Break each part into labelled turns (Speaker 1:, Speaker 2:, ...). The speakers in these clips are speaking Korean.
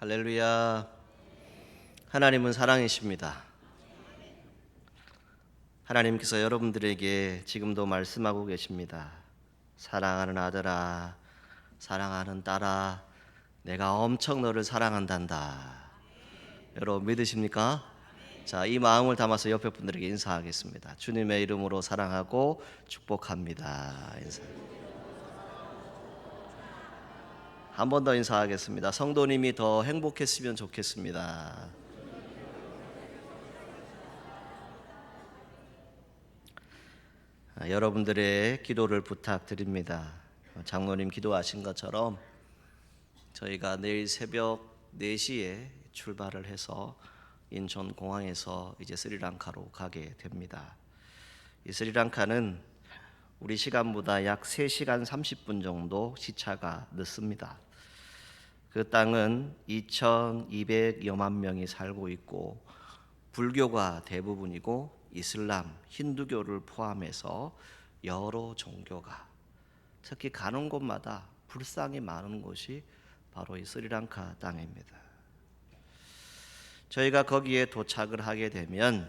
Speaker 1: 할렐루야. 하나님은 사랑이십니다. 하나님께서 여러분들에게 지금도 말씀하고 계십니다. 사랑하는 아들아, 사랑하는 딸아, 내가 엄청 너를 사랑한단다. 여러분 믿으십니까? 자, 이 마음을 담아서 옆에 분들에게 인사하겠습니다. 주님의 이름으로 사랑하고 축복합니다. 인사. 한 번 더 인사하겠습니다. 성도님이 더 행복했으면 좋겠습니다. 여러분들의 기도를 부탁드립니다. 장로님 기도하신 것처럼 저희가 내일 새벽 4시에 출발을 해서 인천공항에서 이제 스리랑카로 가게 됩니다. 이 스리랑카는 우리 시간보다 약 3시간 30분 정도 시차가 늦습니다. 그 땅은 2,200여만 명이 살고 있고 불교가 대부분이고 이슬람, 힌두교를 포함해서 여러 종교가 특히 가는 곳마다 불상이 많은 곳이 바로 이 스리랑카 땅입니다. 저희가 거기에 도착을 하게 되면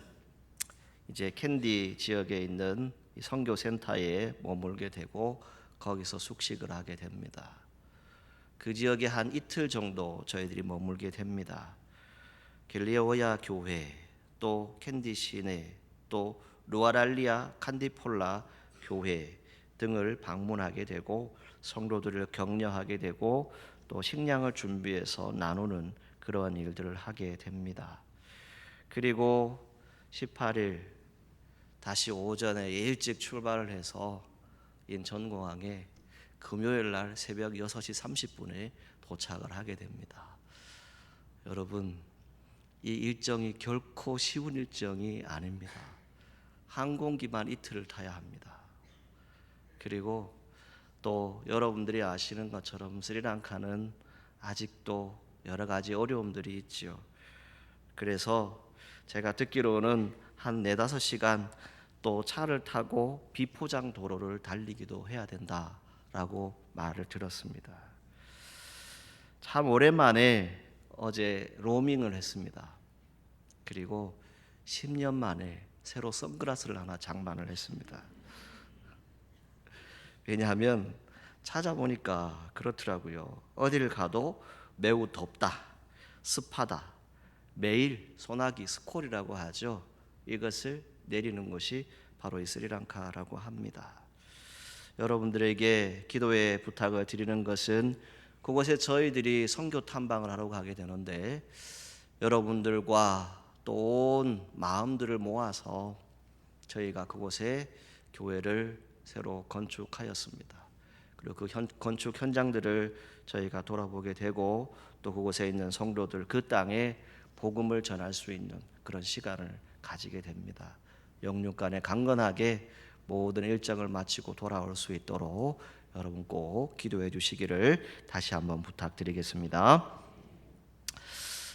Speaker 1: 이제 캔디 지역에 있는 선교 센터에 머물게 되고 거기서 숙식을 하게 됩니다. 그 지역에 한 이틀 정도 저희들이 머물게 됩니다. 길리오야 교회, 또 캔디 시내, 또 루아랄리아 칸디폴라 교회 등을 방문하게 되고 성도들을 격려하게 되고 또 식량을 준비해서 나누는 그러한 일들을 하게 됩니다. 그리고 18일 다시 오전에 일찍 출발을 해서 인천공항에 금요일 날 새벽 6시 30분에 도착을 하게 됩니다. 여러분, 이 일정이 결코 쉬운 일정이 아닙니다. 항공기만 이틀을 타야 합니다. 그리고 또 여러분들이 아시는 것처럼 스리랑카는 아직도 여러 가지 어려움들이 있지요. 그래서 제가 듣기로는 한 4-5시간 또 차를 타고 비포장 도로를 달리기도 해야 된다라고 말을 들었습니다. 참 오랜만에 어제 로밍을 했습니다. 그리고 10년 만에 새로 선글라스를 하나 장만을 했습니다. 왜냐하면 찾아보니까 그렇더라고요. 어디를 가도 매우 덥다, 습하다, 매일 소나기 스콜이라고 하죠. 이것을 내리는 곳이 바로 이 스리랑카라고 합니다. 여러분들에게 기도의 부탁을 드리는 것은 그곳에 저희들이 선교 탐방을 하러 가게 되는데 여러분들과 또 온 마음들을 모아서 저희가 그곳에 교회를 새로 건축하였습니다. 그리고 그 건축 현장들을 저희가 돌아보게 되고 또 그곳에 있는 성도들 그 땅에 복음을 전할 수 있는 그런 시간을 가지게 됩니다. 영육간에 강건하게 모든 일정을 마치고 돌아올 수 있도록 여러분 꼭 기도해 주시기를 다시 한번 부탁드리겠습니다.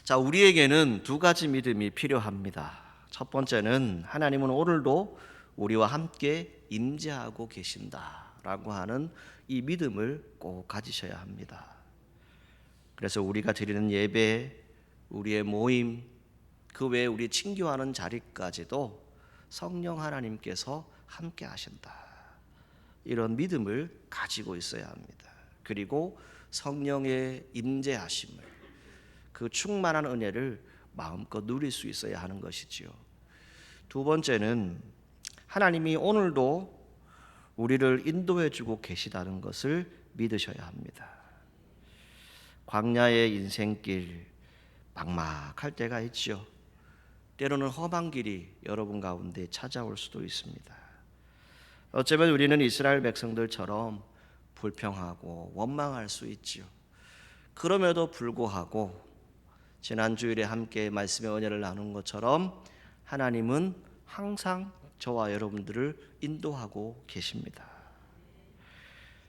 Speaker 1: 자, 우리에게는 2가지 믿음이 필요합니다. 첫 번째는 하나님은 오늘도 우리와 함께 임재하고 계신다라고 하는 이 믿음을 꼭 가지셔야 합니다. 그래서 우리가 드리는 예배, 우리의 모임, 그 외에 우리 친교하는 자리까지도 성령 하나님께서 함께 하신다. 이런 믿음을 가지고 있어야 합니다. 그리고 성령의 임재하심을, 그 충만한 은혜를 마음껏 누릴 수 있어야 하는 것이지요. 2번째는 하나님이 오늘도 우리를 인도해 주고 계시다는 것을 믿으셔야 합니다. 광야의 인생길 막막할 때가 있죠. 때로는 험한 길이 여러분 가운데 찾아올 수도 있습니다. 어쩌면 우리는 이스라엘 백성들처럼 불평하고 원망할 수 있죠. 그럼에도 불구하고 지난 주일에 함께 말씀의 은혜를 나눈 것처럼 하나님은 항상 저와 여러분들을 인도하고 계십니다.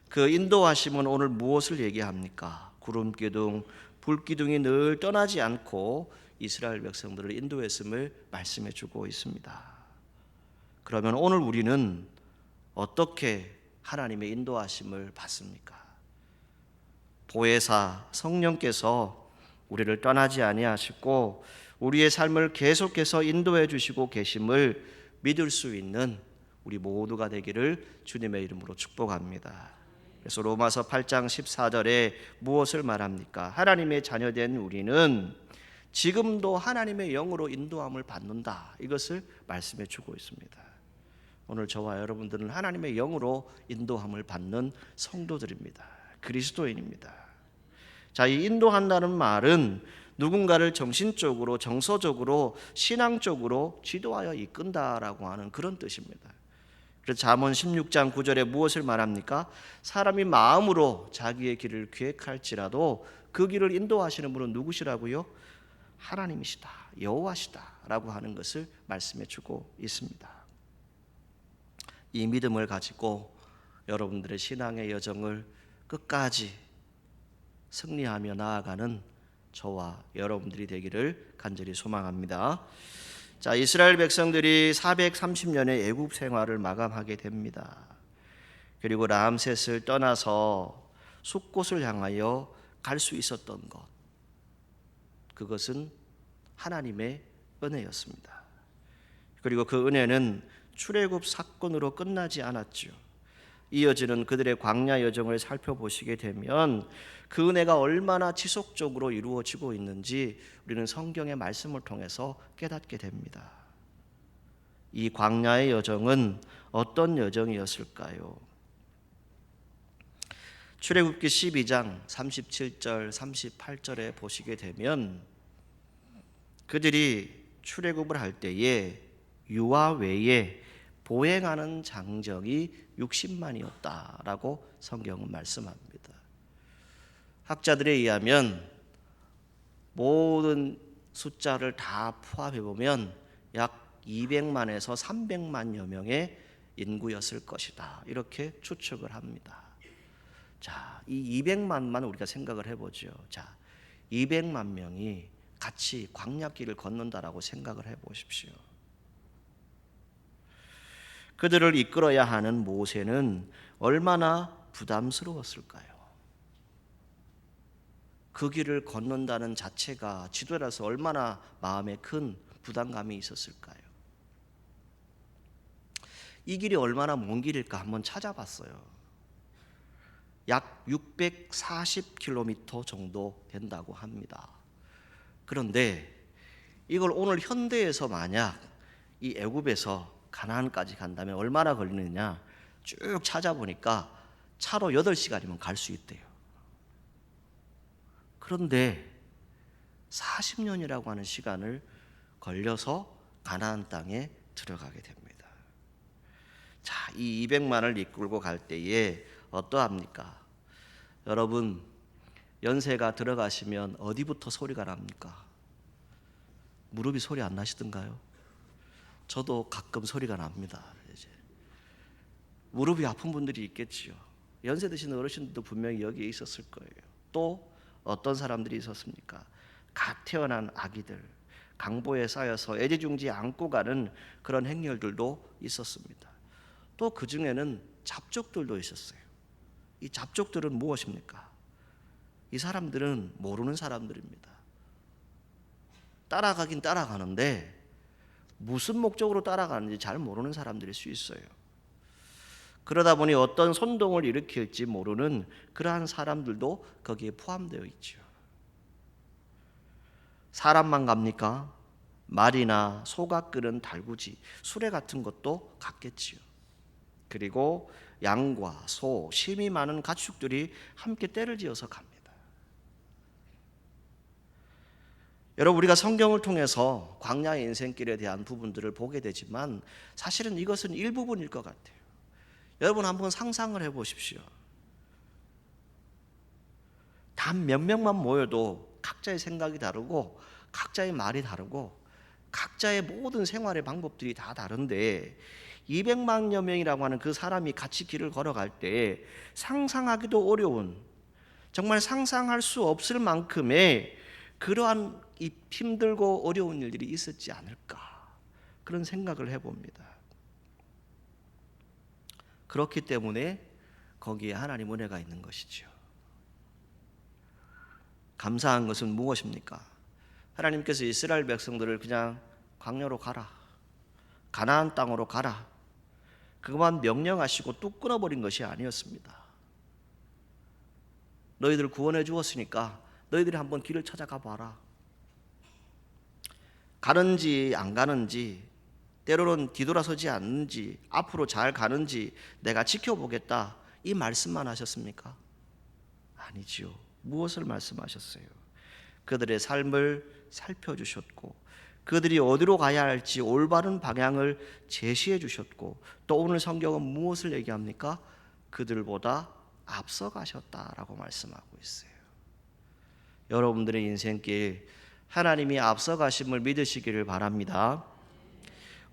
Speaker 1: 그 인도하심은 오늘 무엇을 얘기합니까? 구름 기둥, 불 기둥이 늘 떠나지 않고 이스라엘 백성들을 인도했음을 말씀해 주고 있습니다. 그러면 오늘 우리는 어떻게 하나님의 인도하심을 받습니까? 보혜사 성령께서 우리를 떠나지 아니하시고 우리의 삶을 계속해서 인도해 주시고 계심을 믿을 수 있는 우리 모두가 되기를 주님의 이름으로 축복합니다. 그래서 로마서 8장 14절에 무엇을 말합니까? 하나님의 자녀된 우리는 지금도 하나님의 영으로 인도함을 받는다. 이것을 말씀해 주고 있습니다. 오늘 저와 여러분들은 하나님의 영으로 인도함을 받는 성도들입니다. 그리스도인입니다. 자, 이 인도한다는 말은 누군가를 정신적으로, 정서적으로, 신앙적으로 지도하여 이끈다라고 하는 그런 뜻입니다. 그래서 잠언 16장 9절에 무엇을 말합니까? 사람이 마음으로 자기의 길을 계획할지라도 그 길을 인도하시는 분은 누구시라고요? 하나님이시다, 여호와시다라고 하는 것을 말씀해 주고 있습니다. 이 믿음을 가지고 여러분들의 신앙의 여정을 끝까지 승리하며 나아가는 저와 여러분들이 되기를 간절히 소망합니다. 자, 이스라엘 백성들이 430년의 애굽 생활을 마감하게 됩니다. 그리고 람셋을 떠나서 숲곳을 향하여 갈 수 있었던 것, 그것은 하나님의 은혜였습니다. 그리고 그 은혜는 출애굽 사건으로 끝나지 않았죠. 이어지는 그들의 광야 여정을 살펴보시게 되면 그 은혜가 얼마나 지속적으로 이루어지고 있는지 우리는 성경의 말씀을 통해서 깨닫게 됩니다. 이 광야의 여정은 어떤 여정이었을까요? 출애굽기 12장 37절 38절에 보시게 되면 그들이 출애굽을 할 때에 유아 외에 보행하는 장정이 60만이었다라고 성경은 말씀합니다. 학자들에 의하면 모든 숫자를 다 포함해 보면 약 200만에서 300만여 명의 인구였을 것이다, 이렇게 추측을 합니다. 자, 이 200만만 우리가 생각을 해보죠. 자, 200만 명이 같이 광야길을 걷는다라고 생각을 해보십시오. 그들을 이끌어야 하는 모세는 얼마나 부담스러웠을까요? 그 길을 걷는다는 자체가 지도자로서 얼마나 마음에 큰 부담감이 있었을까요? 이 길이 얼마나 먼 길일까 한번 찾아봤어요. 약 640km 정도 된다고 합니다. 그런데 이걸 오늘 현대에서 만약 이 애굽에서 가나안까지 간다면 얼마나 걸리느냐 쭉 찾아보니까 차로 8시간이면 갈 수 있대요. 그런데 40년이라고 하는 시간을 걸려서 가나안 땅에 들어가게 됩니다. 자, 이 200만을 이끌고 갈 때에 어떠합니까? 여러분, 연세가 들어가시면 어디부터 소리가 납니까? 무릎이 소리 안 나시던가요? 저도 가끔 소리가 납니다. 이제 무릎이 아픈 분들이 있겠지요. 연세 드신 어르신들도 분명히 여기에 있었을 거예요. 또 어떤 사람들이 있었습니까? 갓 태어난 아기들, 강보에 쌓여서 애지중지 안고 가는 그런 행렬들도 있었습니다. 또 그 중에는 잡족들도 있었어요. 이 잡족들은 무엇입니까? 이 사람들은 모르는 사람들입니다. 따라가긴 따라가는데 무슨 목적으로 따라가는지 잘 모르는 사람들일 수 있어요. 그러다 보니 어떤 선동을 일으킬지 모르는 그러한 사람들도 거기에 포함되어 있죠. 사람만 갑니까? 말이나 소가 끄는 달구지, 수레 같은 것도 갔겠지요. 그리고 양과 소, 심이 많은 가축들이 함께 떼를 지어서 갑니다. 여러분, 우리가 성경을 통해서 광야의 인생길에 대한 부분들을 보게 되지만 사실은 이것은 일부분일 것 같아요. 여러분 한번 상상을 해보십시오. 단 몇 명만 모여도 각자의 생각이 다르고 각자의 말이 다르고 각자의 모든 생활의 방법들이 다 다른데 200만여 명이라고 하는 그 사람이 같이 길을 걸어갈 때 상상하기도 어려운, 정말 상상할 수 없을 만큼의 그러한 이 힘들고 어려운 일들이 있었지 않을까, 그런 생각을 해봅니다. 그렇기 때문에 거기에 하나님 은혜가 있는 것이죠. 감사한 것은 무엇입니까? 하나님께서 이스라엘 백성들을 그냥 광야로 가라, 가나안 땅으로 가라, 그것만 명령하시고 뚝 끊어버린 것이 아니었습니다. 너희들 구원해 주었으니까 너희들이 한번 길을 찾아가 봐라. 가는지 안 가는지, 때로는 뒤돌아서지 않는지, 앞으로 잘 가는지 내가 지켜보겠다, 이 말씀만 하셨습니까? 아니지요. 무엇을 말씀하셨어요? 그들의 삶을 살펴주셨고, 그들이 어디로 가야 할지 올바른 방향을 제시해 주셨고, 또 오늘 성경은 무엇을 얘기합니까? 그들보다 앞서가셨다라고 말씀하고 있어요. 여러분들의 인생길 하나님이 앞서가심을 믿으시기를 바랍니다.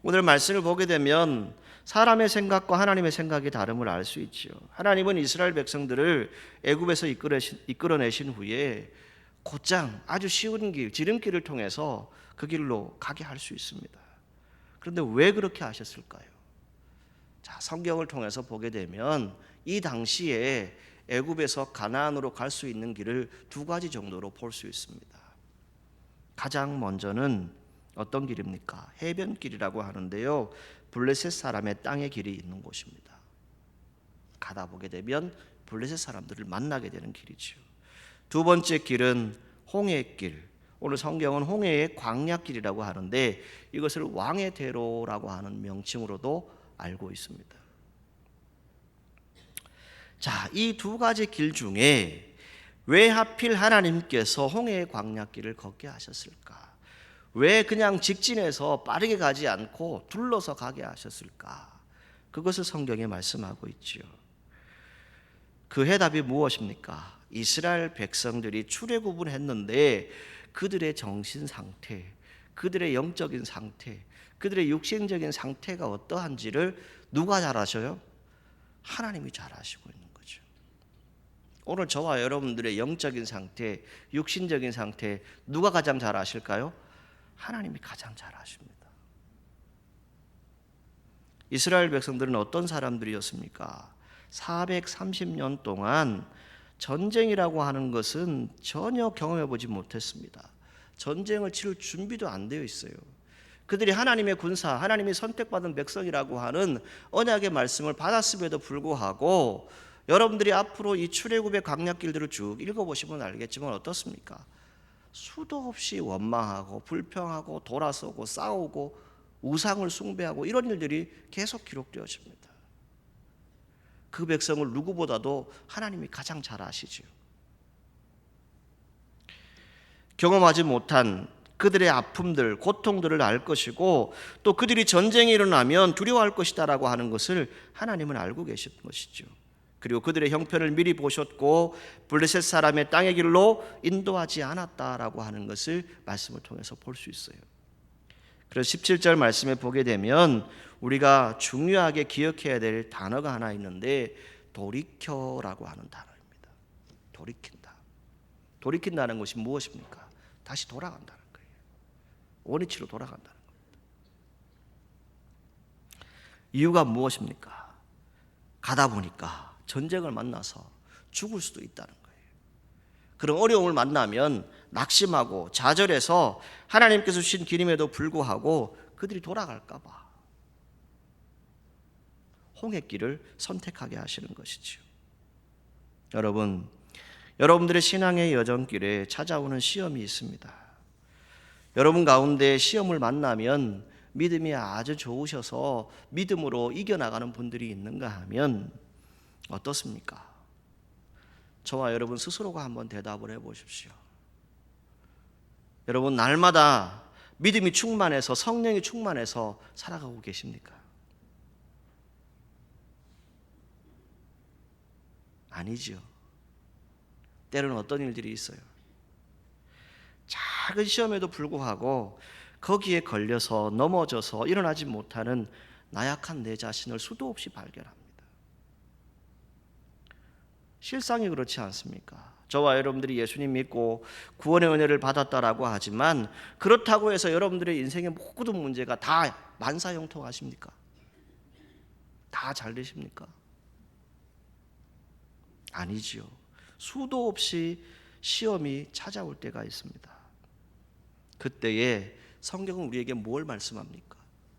Speaker 1: 오늘 말씀을 보게 되면 사람의 생각과 하나님의 생각이 다름을 알 수 있지요. 하나님은 이스라엘 백성들을 애굽에서 이끌어내신 후에 곧장 아주 쉬운 길, 지름길을 통해서 그 길로 가게 할 수 있습니다. 그런데 왜 그렇게 하셨을까요? 자, 성경을 통해서 보게 되면 이 당시에 애굽에서 가나안으로 갈 수 있는 길을 두 가지 정도로 볼 수 있습니다. 가장 먼저는 어떤 길입니까? 해변길이라고 하는데요, 블레셋 사람의 땅의 길이 있는 곳입니다. 가다 보게 되면 블레셋 사람들을 만나게 되는 길이죠. 두 번째 길은 홍해길, 오늘 성경은 홍해의 광야길이라고 하는데 이것을 왕의 대로라고 하는 명칭으로도 알고 있습니다. 자, 이 두 가지 길 중에 왜 하필 하나님께서 홍해의 광야길을 걷게 하셨을까? 왜 그냥 직진해서 빠르게 가지 않고 둘러서 가게 하셨을까? 그것을 성경에 말씀하고 있지요. 그 해답이 무엇입니까? 이스라엘 백성들이 출애굽을 했는데 그들의 정신 상태, 그들의 영적인 상태, 그들의 육신적인 상태가 어떠한지를 누가 잘 아셔요? 하나님이 잘 아시고 있는 거죠. 오늘 저와 여러분들의 영적인 상태, 육신적인 상태 누가 가장 잘 아실까요? 하나님이 가장 잘 아십니다. 이스라엘 백성들은 어떤 사람들이었습니까? 430년 동안 전쟁이라고 하는 것은 전혀 경험해 보지 못했습니다. 전쟁을 치를 준비도 안 되어 있어요. 그들이 하나님의 군사, 하나님이 선택받은 백성이라고 하는 언약의 말씀을 받았음에도 불구하고 여러분들이 앞으로 이 출애굽의 광야길들을 쭉 읽어보시면 알겠지만 어떻습니까? 수도 없이 원망하고 불평하고 돌아서고 싸우고 우상을 숭배하고 이런 일들이 계속 기록되어집니다. 그 백성을 누구보다도 하나님이 가장 잘 아시지요. 경험하지 못한 그들의 아픔들, 고통들을 알 것이고 또 그들이 전쟁이 일어나면 두려워할 것이다라고 하는 것을 하나님은 알고 계신 것이죠. 그리고 그들의 형편을 미리 보셨고 블레셋 사람의 땅의 길로 인도하지 않았다라고 하는 것을 말씀을 통해서 볼 수 있어요. 그래서 17절 말씀에 보게 되면 우리가 중요하게 기억해야 될 단어가 하나 있는데 돌이켜라고 하는 단어입니다. 돌이킨다. 돌이킨다는 것이 무엇입니까? 다시 돌아간다는 거예요. 원위치로 돌아간다는 겁니다. 이유가 무엇입니까? 가다 보니까 전쟁을 만나서 죽을 수도 있다는 거예요. 그런 어려움을 만나면 낙심하고 좌절해서 하나님께서 주신 길임에도 불구하고 그들이 돌아갈까 봐 홍해길을 선택하게 하시는 것이지요. 여러분, 여러분들의 신앙의 여정길에 찾아오는 시험이 있습니다. 여러분 가운데 시험을 만나면 믿음이 아주 좋으셔서 믿음으로 이겨나가는 분들이 있는가 하면 어떻습니까? 저와 여러분 스스로가 한번 대답을 해보십시오. 여러분 날마다 믿음이 충만해서 성령이 충만해서 살아가고 계십니까? 아니지요. 때로는 어떤 일들이 있어요. 작은 시험에도 불구하고 거기에 걸려서 넘어져서 일어나지 못하는 나약한 내 자신을 수도 없이 발견합니다. 실상이 그렇지 않습니까? 저와 여러분들이 예수님 믿고 구원의 은혜를 받았다라고 하지만 그렇다고 해서 여러분들의 인생의 모든 문제가 다 만사형통하십니까? 다 잘 되십니까? 아니지요. 수도 없이 시험이 찾아올 때가 있습니다. 그때에 성경은 우리에게 뭘 말씀합니까?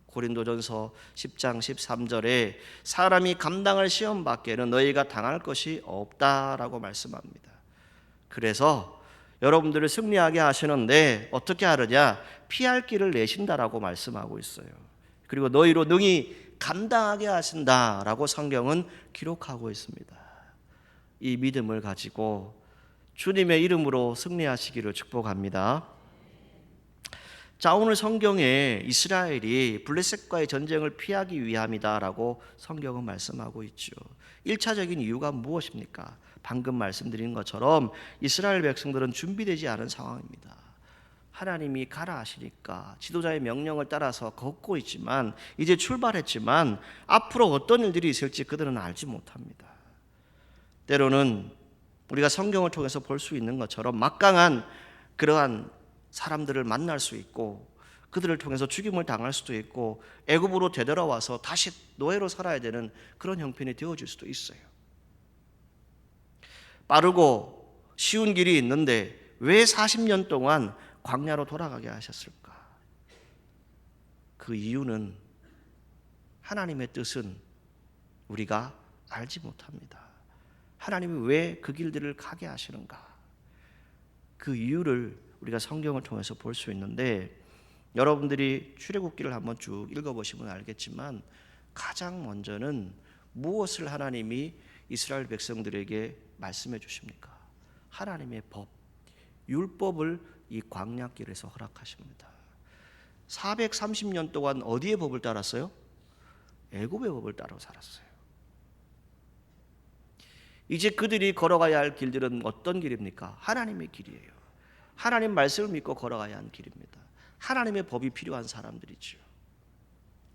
Speaker 1: 고린도전서 10장 13절에 사람이 감당할 시험 밖에는 너희가 당할 것이 없다라고 말씀합니다. 그래서 여러분들을 승리하게 하시는데 어떻게 하느냐? 피할 길을 내신다라고 말씀하고 있어요. 그리고 너희로 능히 감당하게 하신다라고 성경은 기록하고 있습니다. 이 믿음을 가지고 주님의 이름으로 승리하시기를 축복합니다. 자, 오늘 성경에 이스라엘이 블레셋과의 전쟁을 피하기 위함이다라고 성경은 말씀하고 있죠. 1차적인 이유가 무엇입니까? 방금 말씀드린 것처럼 이스라엘 백성들은 준비되지 않은 상황입니다. 하나님이 가라 하시니까 지도자의 명령을 따라서 걷고 있지만 이제 출발했지만 앞으로 어떤 일들이 있을지 그들은 알지 못합니다. 때로는 우리가 성경을 통해서 볼 수 있는 것처럼 막강한 그러한 사람들을 만날 수 있고 그들을 통해서 죽임을 당할 수도 있고 애굽으로 되돌아와서 다시 노예로 살아야 되는 그런 형편이 되어질 수도 있어요. 빠르고 쉬운 길이 있는데 왜 40년 동안 광야로 돌아가게 하셨을까? 그 이유는 하나님의 뜻은 우리가 알지 못합니다. 하나님이 왜 그 길들을 가게 하시는가? 그 이유를 우리가 성경을 통해서 볼 수 있는데 여러분들이 출애굽기를 한번 쭉 읽어보시면 알겠지만 가장 먼저는 무엇을 하나님이 이스라엘 백성들에게 말씀해 주십니까? 하나님의 법, 율법을 이 광야길에서 허락하십니다. 430년 동안 어디의 법을 따랐어요? 애굽의 법을 따라 살았어요. 이제 그들이 걸어가야 할 길들은 어떤 길입니까? 하나님의 길이에요. 하나님 말씀을 믿고 걸어가야 하는 길입니다. 하나님의 법이 필요한 사람들이죠.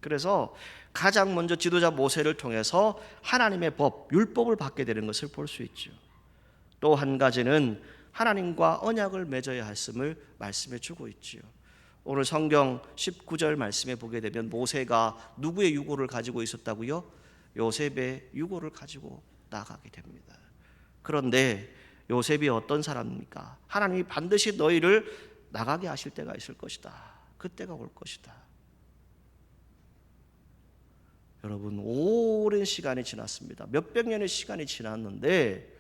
Speaker 1: 그래서 가장 먼저 지도자 모세를 통해서 하나님의 법, 율법을 받게 되는 것을 볼 수 있죠. 또 한 가지는 하나님과 언약을 맺어야 했음을 말씀해 주고 있지요. 오늘 성경 19절 말씀에 보게 되면 모세가 누구의 유고를 가지고 있었다고요? 요셉의 유고를 가지고 나가게 됩니다. 그런데 요셉이 어떤 사람입니까? 하나님이 반드시 너희를 나가게 하실 때가 있을 것이다. 그때가 올 것이다. 여러분, 오랜 시간이 지났습니다. 몇백 년의 시간이 지났는데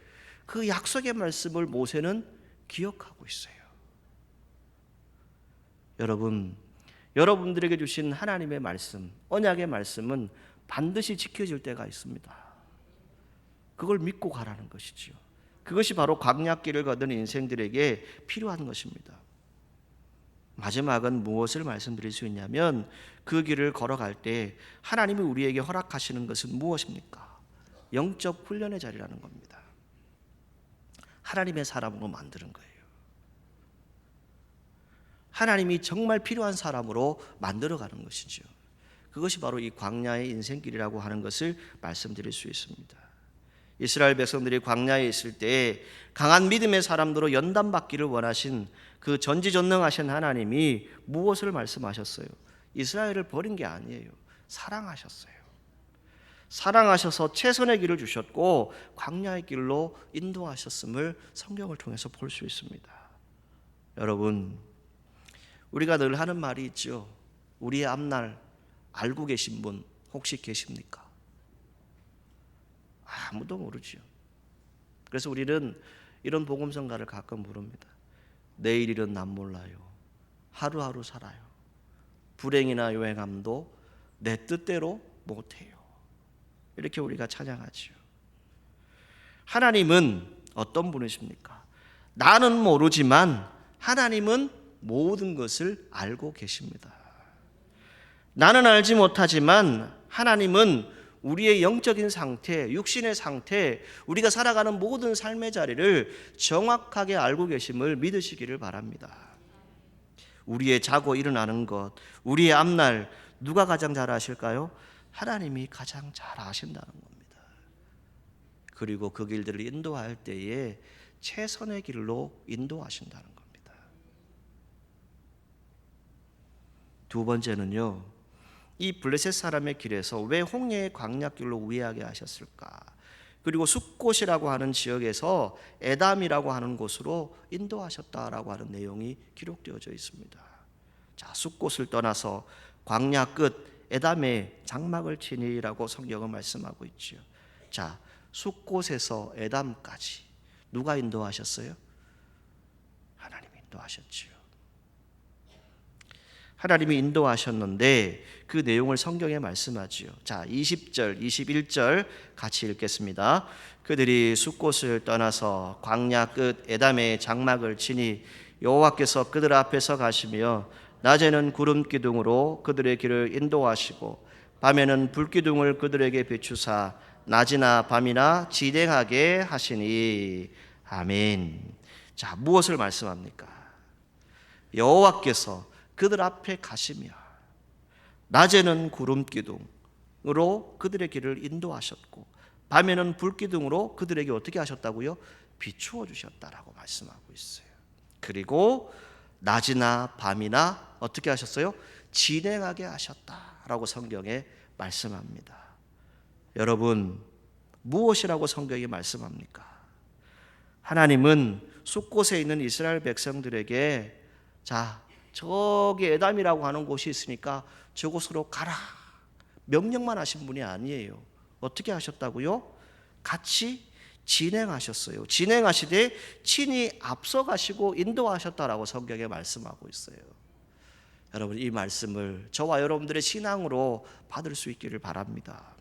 Speaker 1: 그 약속의 말씀을 모세는 기억하고 있어요. 여러분, 여러분들에게 주신 하나님의 말씀, 언약의 말씀은 반드시 지켜질 때가 있습니다. 그걸 믿고 가라는 것이지요. 그것이 바로 광야길을 걷는 인생들에게 필요한 것입니다. 마지막은 무엇을 말씀드릴 수 있냐면 그 길을 걸어갈 때 하나님이 우리에게 허락하시는 것은 무엇입니까? 영적 훈련의 자리라는 겁니다. 하나님의 사람으로 만드는 거예요. 하나님이 정말 필요한 사람으로 만들어가는 것이죠. 그것이 바로 이 광야의 인생길이라고 하는 것을 말씀드릴 수 있습니다. 이스라엘 백성들이 광야에 있을 때 강한 믿음의 사람들로 연단받기를 원하신 그 전지전능하신 하나님이 무엇을 말씀하셨어요? 이스라엘을 버린 게 아니에요. 사랑하셨어요. 사랑하셔서 최선의 길을 주셨고 광야의 길로 인도하셨음을 성경을 통해서 볼 수 있습니다. 여러분, 우리가 늘 하는 말이 있죠. 우리의 앞날 알고 계신 분 혹시 계십니까? 아무도 모르지요. 그래서 우리는 이런 복음성가를 가끔 부릅니다. 내일 일은 난 몰라요. 하루하루 살아요. 불행이나 요행함도 내 뜻대로 못해요. 이렇게 우리가 찬양하지요. 하나님은 어떤 분이십니까? 나는 모르지만 하나님은 모든 것을 알고 계십니다. 나는 알지 못하지만 하나님은 우리의 영적인 상태, 육신의 상태, 우리가 살아가는 모든 삶의 자리를 정확하게 알고 계심을 믿으시기를 바랍니다. 우리의 자고 일어나는 것, 우리의 앞날 누가 가장 잘 아실까요? 하나님이 가장 잘 아신다는 겁니다. 그리고 그 길들을 인도할 때에 최선의 길로 인도하신다는 겁니다. 두 번째는요, 이 블레셋 사람의 길에서 왜 홍해의 광야길로 우회하게 하셨을까? 그리고 숫곳이라고 하는 지역에서 에담이라고 하는 곳으로 인도하셨다라고 하는 내용이 기록되어져 있습니다. 자, 숫곳을 떠나서 광야 끝 에담에 장막을 치니라고 성경은 말씀하고 있지요. 자, 숫곳에서 에담까지 누가 인도하셨어요? 하나님이 인도하셨지요. 하나님이 인도하셨는데 그 내용을 성경에 말씀하지요. 자, 20절, 21절 같이 읽겠습니다. 그들이 숫곳을 떠나서 광야 끝 에담에 장막을 치니 여호와께서 그들 앞에서 가시며 낮에는 구름 기둥으로 그들의 길을 인도하시고 밤에는 불 기둥을 그들에게 비추사 낮이나 밤이나 진행하게 하시니 아멘. 자, 무엇을 말씀합니까? 여호와께서 그들 앞에 가시며 낮에는 구름 기둥으로 그들의 길을 인도하셨고 밤에는 불 기둥으로 그들에게 어떻게 하셨다고요? 비추어 주셨다라고 말씀하고 있어요. 그리고 낮이나 밤이나 어떻게 하셨어요? 진행하게 하셨다라고 성경에 말씀합니다. 여러분, 무엇이라고 성경이 말씀합니까? 하나님은 숫곳에 있는 이스라엘 백성들에게 자, 저기 에담이라고 하는 곳이 있으니까 저곳으로 가라 명령만 하신 분이 아니에요. 어떻게 하셨다고요? 같이 진행하셨어요. 진행하시되 친히 앞서가시고 인도하셨다라고 성경에 말씀하고 있어요. 여러분, 이 말씀을 저와 여러분들의 신앙으로 받을 수 있기를 바랍니다.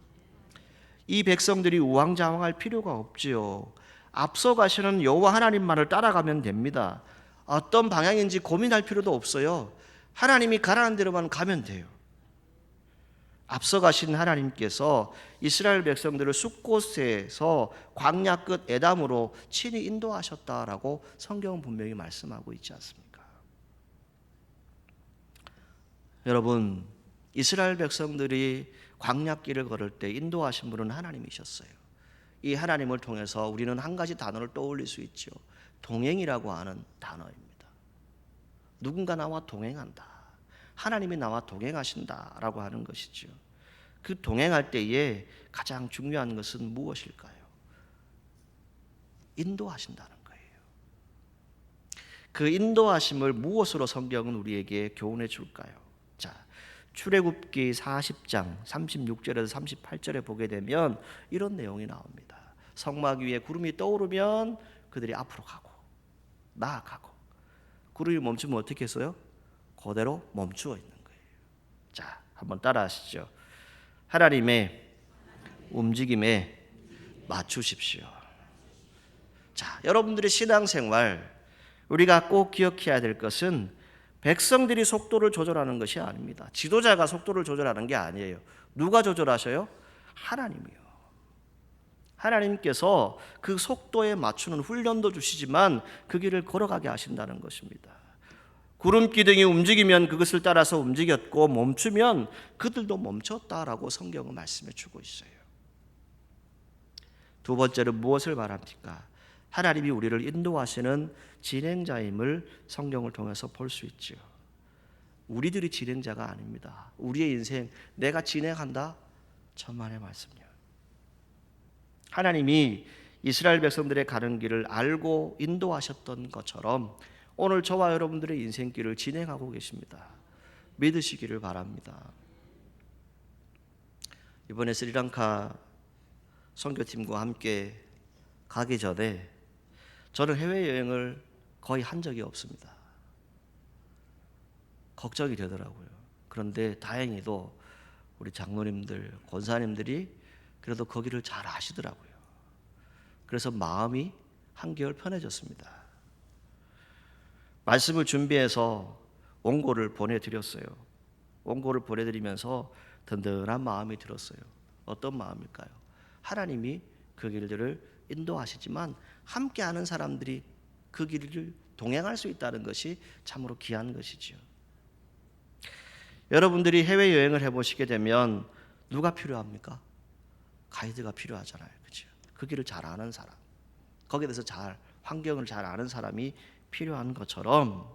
Speaker 1: 이 백성들이 우왕좌왕할 필요가 없지요. 앞서가시는 여호와 하나님만을 따라가면 됩니다. 어떤 방향인지 고민할 필요도 없어요. 하나님이 가라는 대로만 가면 돼요. 앞서가신 하나님께서 이스라엘 백성들을 숫곳에서 광야 끝 에담으로 친히 인도하셨다라고 성경은 분명히 말씀하고 있지 않습니까? 여러분, 이스라엘 백성들이 광야길을 걸을 때 인도하신 분은 하나님이셨어요. 이 하나님을 통해서 우리는 한 가지 단어를 떠올릴 수 있죠. 동행이라고 하는 단어입니다. 누군가 나와 동행한다. 하나님이 나와 동행하신다라고 하는 것이죠. 그 동행할 때에 가장 중요한 것은 무엇일까요? 인도하신다는 거예요. 그 인도하심을 무엇으로 성경은 우리에게 교훈해 줄까요? 자, 출애굽기 40장 36절에서 38절에 보게 되면 이런 내용이 나옵니다. 성막 위에 구름이 떠오르면 그들이 앞으로 가고 나아가고 구름이 멈추면 어떻게 했어요? 그대로 멈추어 있는 거예요. 자, 한번 따라 하시죠. 하나님의 움직임에 맞추십시오. 자, 여러분들의 신앙생활 우리가 꼭 기억해야 될 것은 백성들이 속도를 조절하는 것이 아닙니다. 지도자가 속도를 조절하는 게 아니에요. 누가 조절하셔요? 하나님이요. 하나님께서 그 속도에 맞추는 훈련도 주시지만 그 길을 걸어가게 하신다는 것입니다. 구름 기둥이 움직이면 그것을 따라서 움직였고 멈추면 그들도 멈췄다라고 성경은 말씀해 주고 있어요. 두 번째로 무엇을 말합니까? 하나님이 우리를 인도하시는 진행자임을 성경을 통해서 볼 수 있죠. 우리들이 진행자가 아닙니다. 우리의 인생 내가 진행한다? 천만의 말씀이요. 하나님이 이스라엘 백성들의 가는 길을 알고 인도하셨던 것처럼 오늘 저와 여러분들의 인생길을 진행하고 계십니다. 믿으시기를 바랍니다. 이번에 스리랑카 선교팀과 함께 가기 전에 저는 해외여행을 거의 한 적이 없습니다. 걱정이 되더라고요. 그런데 다행히도 우리 장로님들, 권사님들이 그래도 거기를 잘 아시더라고요. 그래서 마음이 한결 편해졌습니다. 말씀을 준비해서 원고를 보내드렸어요. 원고를 보내드리면서 든든한 마음이 들었어요. 어떤 마음일까요? 하나님이 그 길들을 인도하시지만 함께하는 사람들이 그 길을 동행할 수 있다는 것이 참으로 귀한 것이죠. 여러분들이 해외여행을 해보시게 되면 누가 필요합니까? 가이드가 필요하잖아요. 그렇죠? 그 길을 잘 아는 사람, 거기에 대해서 잘 환경을 잘 아는 사람이 필요한 것처럼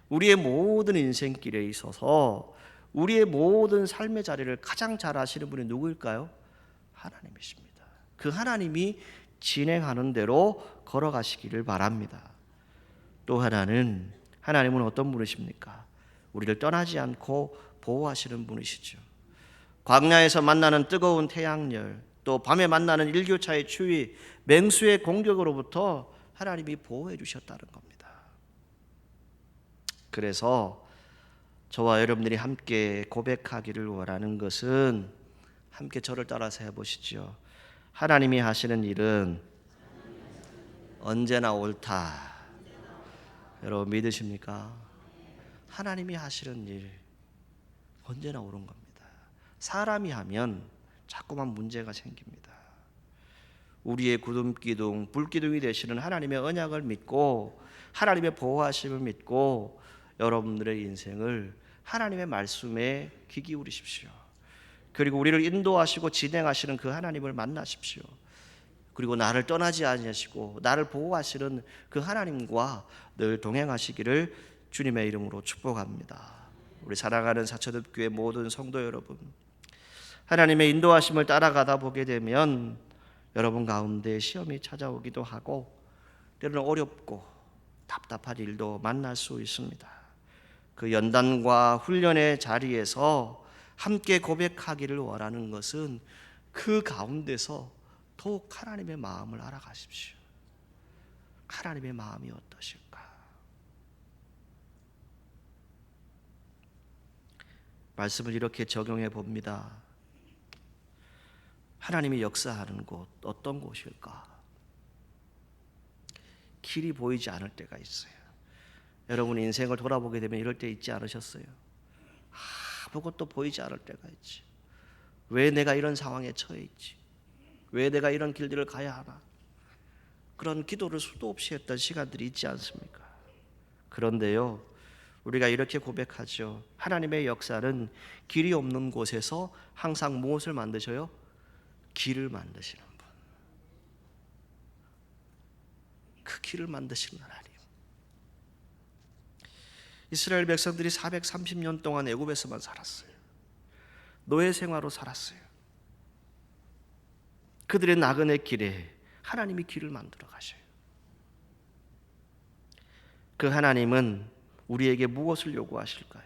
Speaker 1: 우리의 모든 인생길에 있어서 우리의 모든 삶의 자리를 가장 잘 아시는 분이 누구일까요? 하나님이십니다. 그 하나님이 진행하는 대로 걸어가시기를 바랍니다. 또 하나는 하나님은 어떤 분이십니까? 우리를 떠나지 않고 보호하시는 분이시죠. 광야에서 만나는 뜨거운 태양열, 또 밤에 만나는 일교차의 추위, 맹수의 공격으로부터 하나님이 보호해 주셨다는 겁니다. 그래서 저와 여러분들이 함께 고백하기를 원하는 것은, 함께 저를 따라서 해보시죠. 하나님이 하시는 일은 언제나 옳다. 여러분 믿으십니까? 하나님이 하시는 일 언제나 옳은 겁니다. 사람이 하면 자꾸만 문제가 생깁니다. 우리의 구름기둥, 불기둥이 되시는 하나님의 언약을 믿고 하나님의 보호하심을 믿고 여러분들의 인생을 하나님의 말씀에 귀 기울이십시오. 그리고 우리를 인도하시고 진행하시는 그 하나님을 만나십시오. 그리고 나를 떠나지 아니하시고 나를 보호하시는 그 하나님과 늘 동행하시기를 주님의 이름으로 축복합니다. 우리 사랑하는 사천읍교회 모든 성도 여러분, 하나님의 인도하심을 따라가다 보게 되면 여러분 가운데 시험이 찾아오기도 하고 때로는 어렵고 답답한 일도 만날 수 있습니다. 그 연단과 훈련의 자리에서 함께 고백하기를 원하는 것은 그 가운데서 더욱 하나님의 마음을 알아가십시오. 하나님의 마음이 어떠실까? 말씀을 이렇게 적용해 봅니다. 하나님이 역사하는 곳, 어떤 곳일까? 길이 보이지 않을 때가 있어요. 여러분 인생을 돌아보게 되면 이럴 때 있지 않으셨어요? 아무것도 보이지 않을 때가 있지. 왜 내가 이런 상황에 처해 있지? 왜 내가 이런 길들을 가야 하나? 그런 기도를 수도 없이 했던 시간들이 있지 않습니까? 그런데요, 우리가 이렇게 고백하죠. 하나님의 역사는 길이 없는 곳에서 항상 무엇을 만드셔요? 길을 만드시는 분. 그 길을 만드시는 하나님. 이스라엘 백성들이 430년 동안 애굽에서만 살았어요. 노예 생활로 살았어요. 그들의 나그네 길에 하나님이 길을 만들어 가셔요. 그 하나님은 우리에게 무엇을 요구하실까요?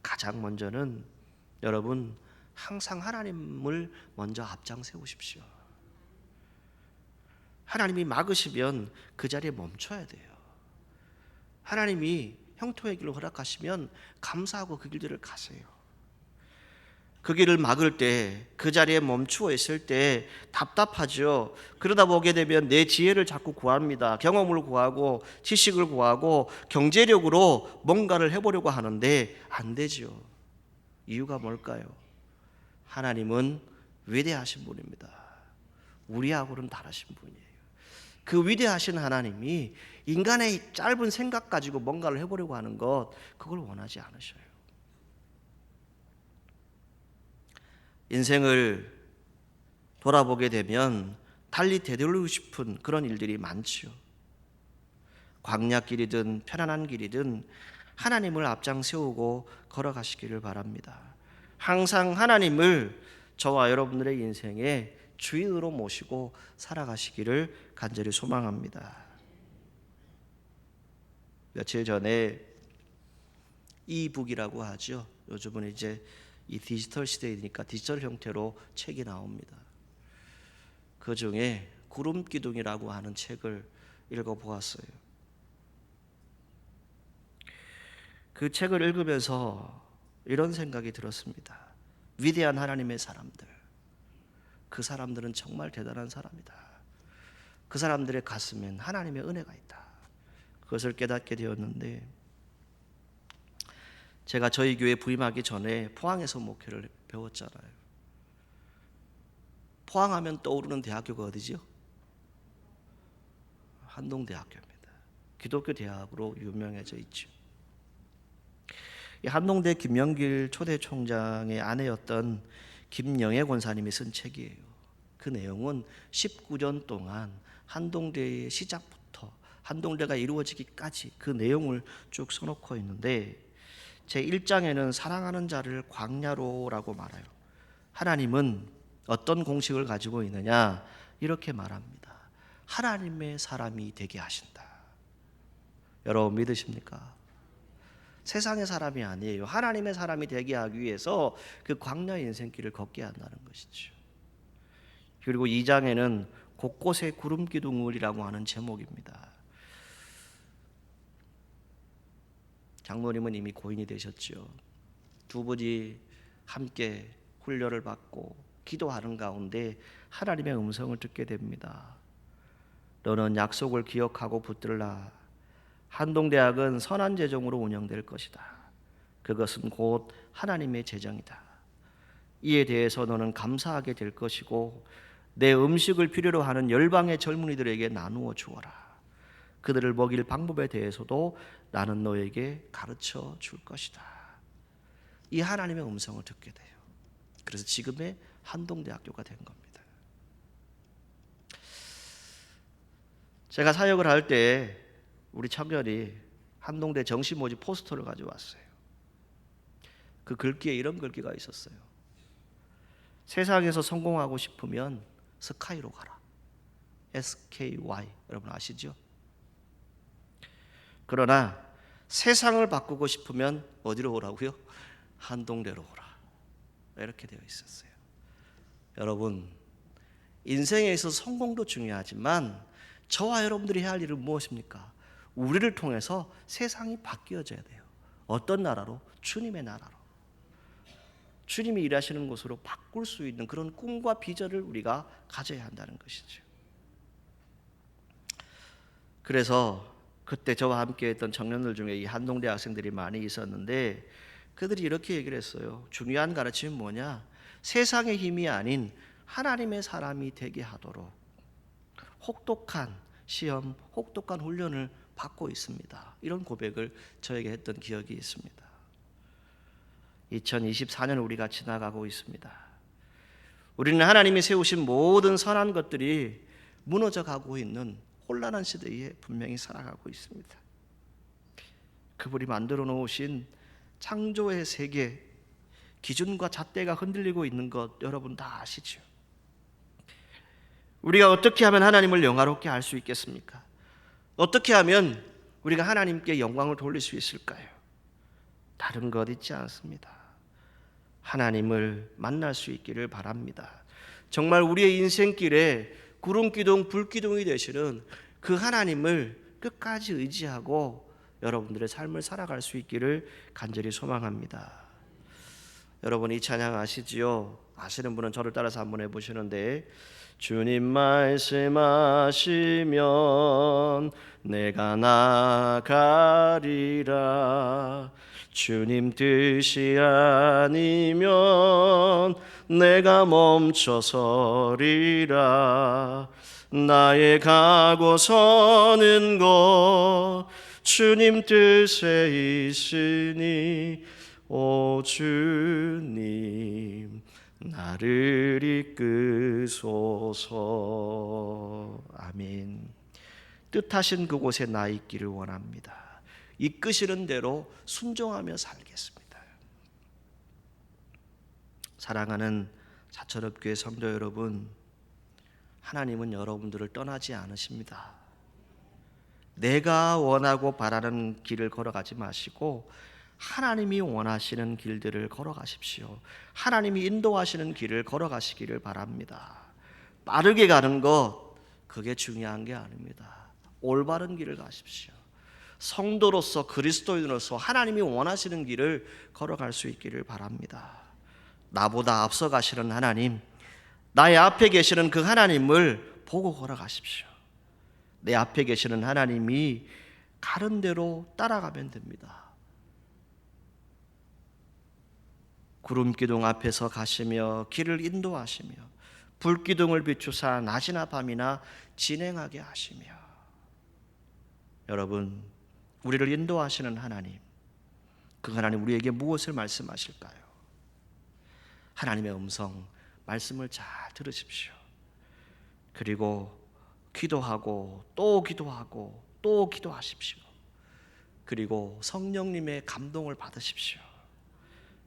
Speaker 1: 가장 먼저는 여러분 항상 하나님을 먼저 앞장 세우십시오. 하나님이 막으시면 그 자리에 멈춰야 돼요. 하나님이 형통의 길을 허락하시면 감사하고 그 길들을 가세요. 그 길을 막을 때, 그 자리에 멈추어 있을 때 답답하죠. 그러다 보게 되면 내 지혜를 자꾸 구합니다. 경험을 구하고 지식을 구하고 경제력으로 뭔가를 해보려고 하는데 안 되죠. 이유가 뭘까요? 하나님은 위대하신 분입니다. 우리하고는 다르신 분이에요. 그 위대하신 하나님이 인간의 짧은 생각 가지고 뭔가를 해보려고 하는 것, 그걸 원하지 않으셔요. 인생을 돌아보게 되면 달리 되돌리고 싶은 그런 일들이 많지요. 광야길이든 편안한 길이든 하나님을 앞장 세우고 걸어가시기를 바랍니다. 항상 하나님을 저와 여러분들의 인생에 주인으로 모시고 살아가시기를 간절히 소망합니다. 며칠 전에 이북이라고 하죠. 요즘은 이제 이 디지털 시대이니까 디지털 형태로 책이 나옵니다. 그 중에 구름기둥이라고 하는 책을 읽어보았어요. 그 책을 읽으면서 이런 생각이 들었습니다. 위대한 하나님의 사람들, 그 사람들은 정말 대단한 사람이다. 그 사람들의 가슴엔 하나님의 은혜가 있다. 그것을 깨닫게 되었는데, 제가 저희 교회 부임하기 전에 포항에서 목회를 배웠잖아요. 포항하면 떠오르는 대학교가 어디죠? 한동대학교입니다. 기독교 대학으로 유명해져 있죠. 이 한동대 김영길 초대 총장의 아내였던 김영애 권사님이 쓴 책이에요. 그 내용은 19년 동안 한동대의 시작부터 한동대가 이루어지기까지 그 내용을 쭉 써놓고 있는데, 제 1장에는 사랑하는 자를 광야로라고 말해요. 하나님은 어떤 공식을 가지고 있느냐? 이렇게 말합니다. 하나님의 사람이 되게 하신다. 여러분 믿으십니까? 세상의 사람이 아니에요. 하나님의 사람이 되게 하기 위해서 그 광야의 인생길을 걷게 한다는 것이죠. 그리고 2장에는 곳곳에 구름 기둥을이라고 하는 제목입니다. 장로님은 이미 고인이 되셨죠. 두 분이 함께 훈련을 받고 기도하는 가운데 하나님의 음성을 듣게 됩니다. 너는 약속을 기억하고 붙들라. 한동대학은 선한 재정으로 운영될 것이다. 그것은 곧 하나님의 재정이다. 이에 대해서 너는 감사하게 될 것이고 내 음식을 필요로 하는 열방의 젊은이들에게 나누어 주어라. 그들을 먹일 방법에 대해서도 나는 너에게 가르쳐 줄 것이다. 이 하나님의 음성을 듣게 돼요. 그래서 지금의 한동대학교가 된 겁니다. 제가 사역을 할 때 우리 청년이 한동대 정시 모집 포스터를 가져왔어요. 그 글귀에 이런 글귀가 있었어요. 세상에서 성공하고 싶으면 스카이로 가라. SKY 여러분 아시죠? 그러나 세상을 바꾸고 싶으면 어디로 오라고요? 한동대로 오라. 이렇게 되어 있었어요. 여러분 인생에 있어서 성공도 중요하지만 저와 여러분들이 해야 할 일은 무엇입니까? 우리를 통해서 세상이 바뀌어져야 돼요. 어떤 나라로? 주님의 나라로. 주님이 일하시는 곳으로 바꿀 수 있는 그런 꿈과 비전을 우리가 가져야 한다는 것이죠. 그래서 그때 저와 함께 했던 청년들 중에 이 한동대 학생들이 많이 있었는데 그들이 이렇게 얘기를 했어요. 중요한 가르침은 뭐냐? 세상의 힘이 아닌 하나님의 사람이 되게 하도록 혹독한 시험, 혹독한 훈련을 받고 있습니다. 이런 고백을 저에게 했던 기억이 있습니다. 2024년 우리가 지나가고 있습니다. 우리는 하나님이 세우신 모든 선한 것들이 무너져 가고 있는 혼란한 시대에 분명히 살아가고 있습니다. 그분이 만들어 놓으신 창조의 세계 기준과 잣대가 흔들리고 있는 것 여러분 다 아시죠? 우리가 어떻게 하면 하나님을 영화롭게 할 수 있겠습니까? 어떻게 하면 우리가 하나님께 영광을 돌릴 수 있을까요? 다른 것 있지 않습니다. 하나님을 만날 수 있기를 바랍니다. 정말 우리의 인생길에 구름기둥, 불기둥이 되시는 그 하나님을 끝까지 의지하고 여러분들의 삶을 살아갈 수 있기를 간절히 소망합니다. 여러분 이 찬양 아시지요? 아시는 분은 저를 따라서 한번 해보시는데 주님 말씀하시면 내가 나가리라. 주님 뜻이 아니면 내가 멈춰서리라. 나의 가고 서는 것 주님 뜻에 있으니 오 주님 나를 이끄소서. 아멘. 뜻하신 그곳에 나 있기를 원합니다. 이끄시는 대로 순종하며 살겠습니다. 사랑하는 사철업교회 성도 여러분, 하나님은 여러분들을 떠나지 않으십니다. 내가 원하고 바라는 길을 걸어가지 마시고 하나님이 원하시는 길들을 걸어가십시오. 하나님이 인도하시는 길을 걸어가시기를 바랍니다. 빠르게 가는 것 그게 중요한 게 아닙니다. 올바른 길을 가십시오. 성도로서 그리스도인으로서 하나님이 원하시는 길을 걸어갈 수 있기를 바랍니다. 나보다 앞서 가시는 하나님, 나의 앞에 계시는 그 하나님을 보고 걸어가십시오. 내 앞에 계시는 하나님이 가는 대로 따라가면 됩니다. 구름기둥 앞에서 가시며 길을 인도하시며 불기둥을 비추사 낮이나 밤이나 진행하게 하시며 여러분 우리를 인도하시는 하나님, 그 하나님 우리에게 무엇을 말씀하실까요? 하나님의 음성, 말씀을 잘 들으십시오. 그리고 기도하고 또 기도하고 또 기도하십시오. 그리고 성령님의 감동을 받으십시오.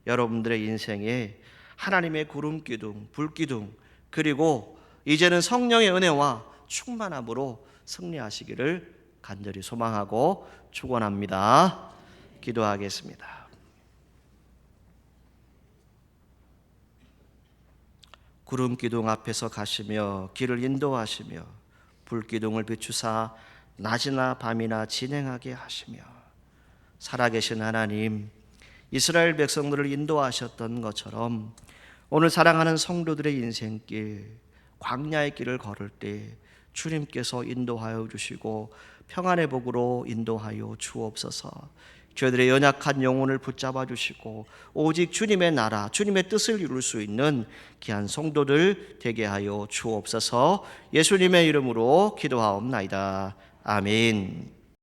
Speaker 1: 여러분들의 인생에 하나님의 구름기둥, 불기둥 그리고 이제는 성령의 은혜와 충만함으로 승리하시기를 간절히 소망하고 축원합니다. 기도하겠습니다. 구름 기둥 앞에서 가시며 길을 인도하시며 불 기둥을 비추사 낮이나 밤이나 진행하게 하시며 살아계신 하나님, 이스라엘 백성들을 인도하셨던 것처럼 오늘 사랑하는 성도들의 인생길, 광야의 길을 걸을 때 주님께서 인도하여 주시고 평안의 복으로 인도하여 주옵소서. 저희들의 연약한 영혼을 붙잡아 주시고 오직 주님의 나라, 주님의 뜻을 이룰 수 있는 귀한 성도들 되게 하여 주옵소서. 예수님의 이름으로 기도하옵나이다. 아멘.